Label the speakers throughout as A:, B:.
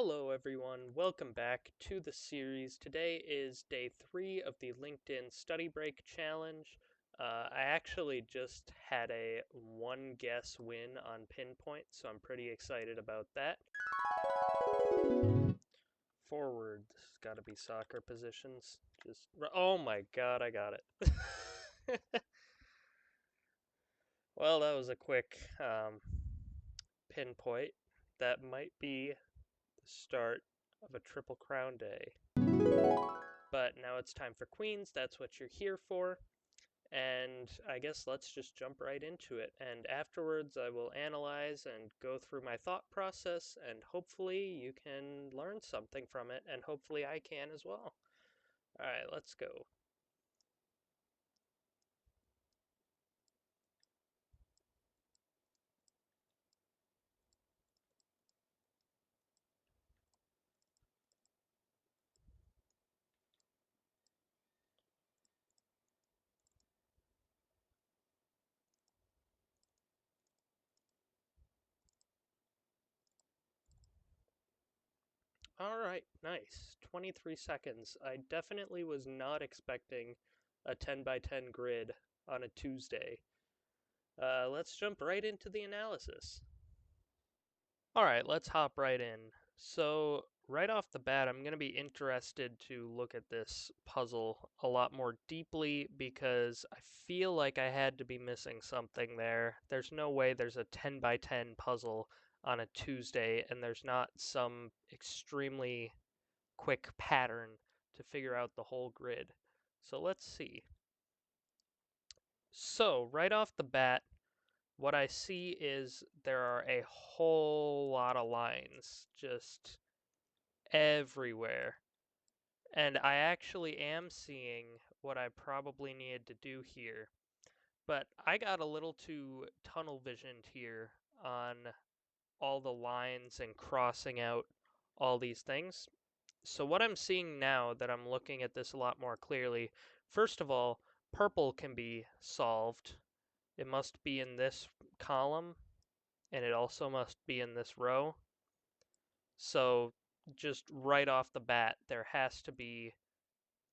A: Hello everyone, welcome back to the series. Today is day 3 of the LinkedIn Study Break Challenge. I actually just had a one guess win on Pinpoint, so I'm pretty excited about that. Forward, this has got to be soccer positions. Oh my god, I got it. Well, that was a quick pinpoint. That might be the start of a Triple Crown day. But now it's time for Queens, that's what you're here for. And I guess let's just jump right into it. And afterwards, I will analyze and go through my thought process, and hopefully you can learn something from it, and hopefully I can as well. All right, let's go. All right, nice. 23 seconds. I definitely was not expecting a 10 by 10 grid on a Tuesday. Let's jump right into the analysis. All right, let's hop right in. So, right off the bat, I'm going to be interested to look at this puzzle a lot more deeply because I feel like I had to be missing something there. There's no way there's a 10 by 10 puzzle on a Tuesday and there's not some extremely quick pattern to figure out the whole grid. So, let's see. So, right off the bat, what I see is there are a whole lot of lines just everywhere. And I actually am seeing what I probably needed to do here. But I got a little too tunnel visioned here on all the lines and crossing out all these things. So what I'm seeing now that I'm looking at this a lot more clearly, first of all, purple can be solved. It must be in this column, and it also must be in this row. So just right off the bat, there has to be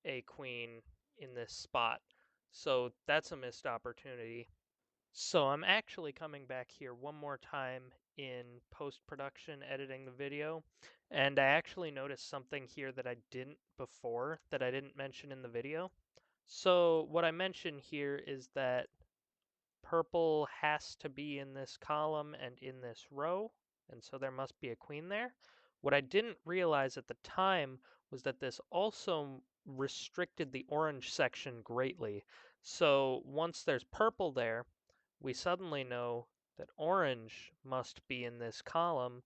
A: a queen in this spot. So that's a missed opportunity. So I'm actually coming back here one more time in post-production editing the video, and I actually noticed something here that I didn't before, that I didn't mention in the video. So what I mentioned here is that purple has to be in this column and in this row, and so there must be a queen there. What I didn't realize at the time was that this also restricted the orange section greatly. So once there's purple there, we suddenly know that orange must be in this column,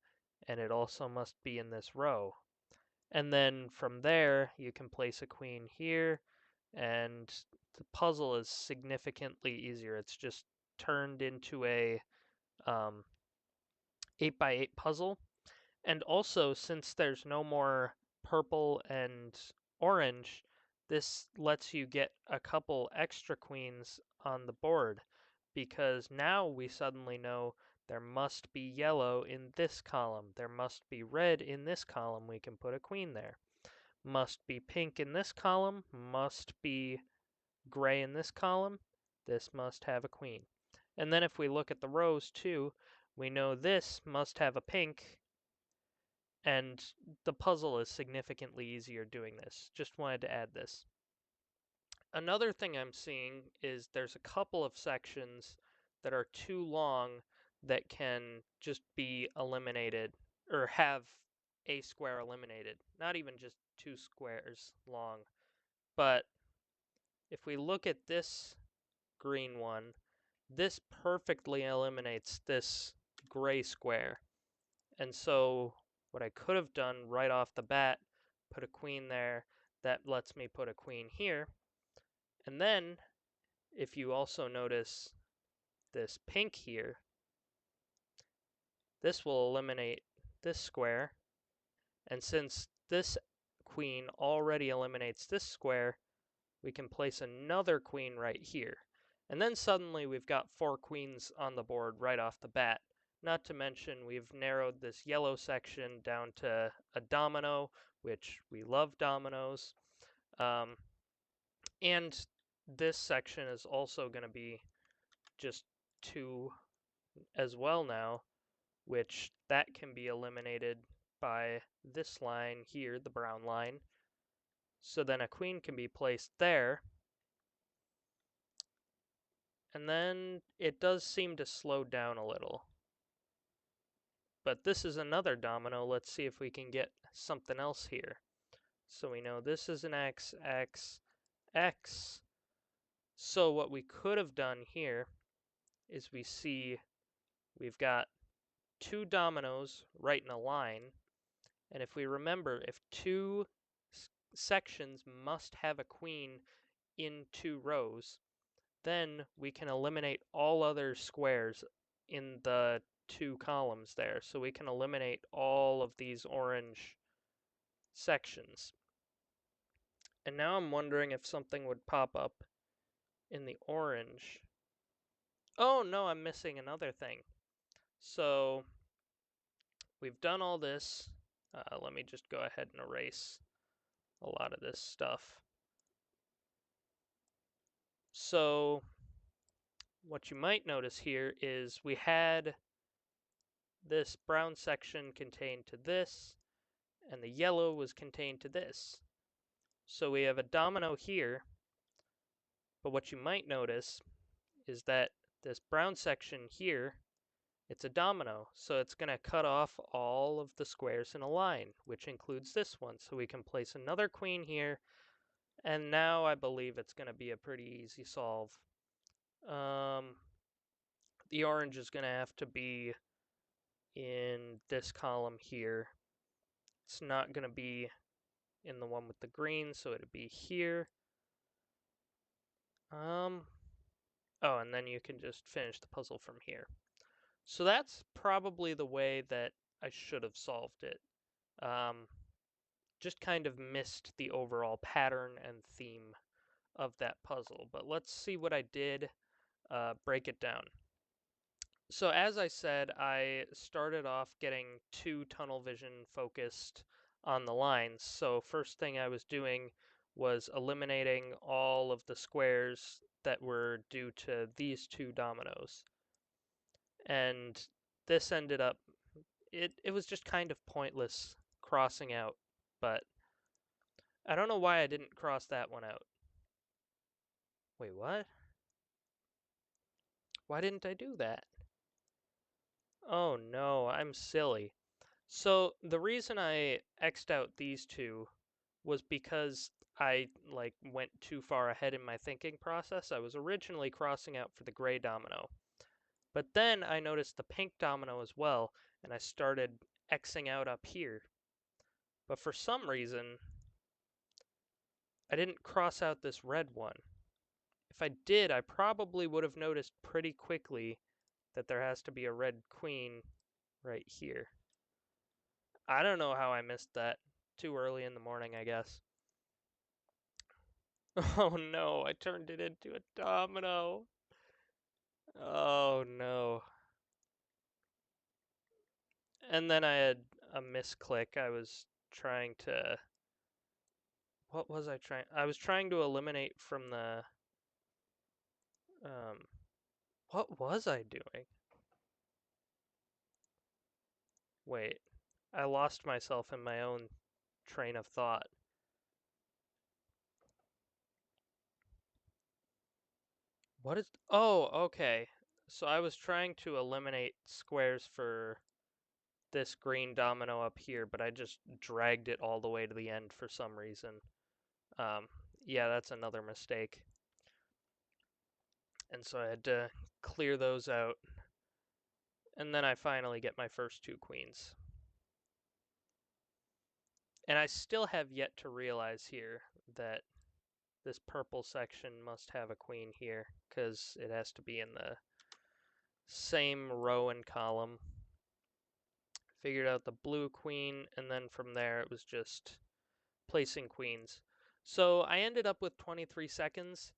A: and it also must be in this row. And then from there, you can place a queen here, and the puzzle is significantly easier. It's just turned into a 8 by 8 puzzle. And also, since there's no more purple and orange, this lets you get a couple extra queens on the board, because now we suddenly know there must be yellow in this column, there must be red in this column, we can put a queen there. Must be pink in this column, must be gray in this column, this must have a queen. And then if we look at the rows too, we know this must have a pink, and the puzzle is significantly easier doing this. Just wanted to add this. Another thing I'm seeing is there's a couple of sections that are too long that can just be eliminated, or have a square eliminated. Not even just 2 squares long. But if we look at this green one, this perfectly eliminates this gray square. And so what I could have done right off the bat, put a queen there, that lets me put a queen here. And then if you also notice this pink here, this will eliminate this square. And since this queen already eliminates this square, we can place another queen right here. And then suddenly we've got 4 queens on the board right off the bat, Not to mention, we've narrowed this yellow section down to a domino, which we love dominoes. Um, and this section is also going to be just 2 as well now, which that can be eliminated by this line here, the brown line. So then a queen can be placed there. And then it does seem to slow down a little. But this is another domino. Let's see if we can get something else here. So we know this is an X, X, X. So what we could have done here is we see we've got 2 dominoes right in a line. And if we remember, if 2 sections must have a queen in 2 rows, then we can eliminate all other squares in the 2 columns there. So we can eliminate all of these orange sections. And now I'm wondering if something would pop up in the orange. Oh no, I'm missing another thing. So we've done all this. Let me just go ahead and erase a lot of this stuff. So what you might notice here is we had this brown section contained to this, and the yellow was contained to this. So we have a domino here, but what you might notice is that this brown section here, it's a domino, so it's going to cut off all of the squares in a line, which includes this one. So we can place another queen here, and now I believe it's going to be a pretty easy solve. The orange is going to have to be in this column here. It's not going to be in the one with the green, so it'd be here. Oh, and then you can just finish the puzzle from here. So that's probably the way that I should have solved it. Just kind of missed the overall pattern and theme of that puzzle. But let's see what I did, break it down. So as I said, I started off getting 2 tunnel vision focused on the lines. So first thing I was doing was eliminating all of the squares that were due to these 2 dominoes. And this ended up, it was just kind of pointless crossing out, but I don't know why I didn't cross that one out. Wait, what? Why didn't I do that? Oh no, I'm silly. So the reason I X'd out these 2 was because I went too far ahead in my thinking process. I was originally crossing out for the gray domino. But then I noticed the pink domino as well, and I started Xing out up here. But for some reason, I didn't cross out this red one. If I did, I probably would have noticed pretty quickly that there has to be a red queen right here. I don't know how I missed that. Too early in the morning, I guess. Oh no, I turned it into a domino. Oh no. And then I had a misclick. I was trying to... What was I trying? I was trying to eliminate from the... Um, what was I doing? Wait, I lost myself in my own train of thought. What is... Oh, okay. So I was trying to eliminate squares for this green domino up here, but I just dragged it all the way to the end for some reason. Yeah, that's another mistake. And so I had to clear those out. And then I finally get my first 2 queens. And I still have yet to realize here that this purple section must have a queen here, because it has to be in the same row and column. Figured out the blue queen, and then from there it was just placing queens. So I ended up with 23 seconds,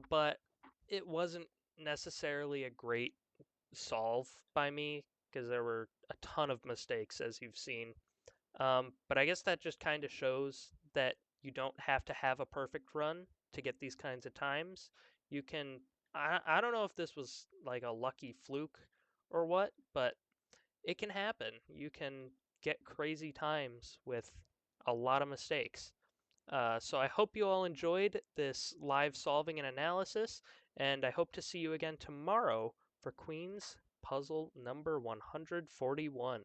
A: but it wasn't necessarily a great solve by me, because there were a ton of mistakes, as you've seen. But I guess that just kind of shows that you don't have to have a perfect run to get these kinds of times. You can, I don't know if this was like a lucky fluke or what, but it can happen. You can get crazy times with a lot of mistakes. So I hope you all enjoyed this live solving and analysis, and I hope to see you again tomorrow for Queen's Puzzle number 141.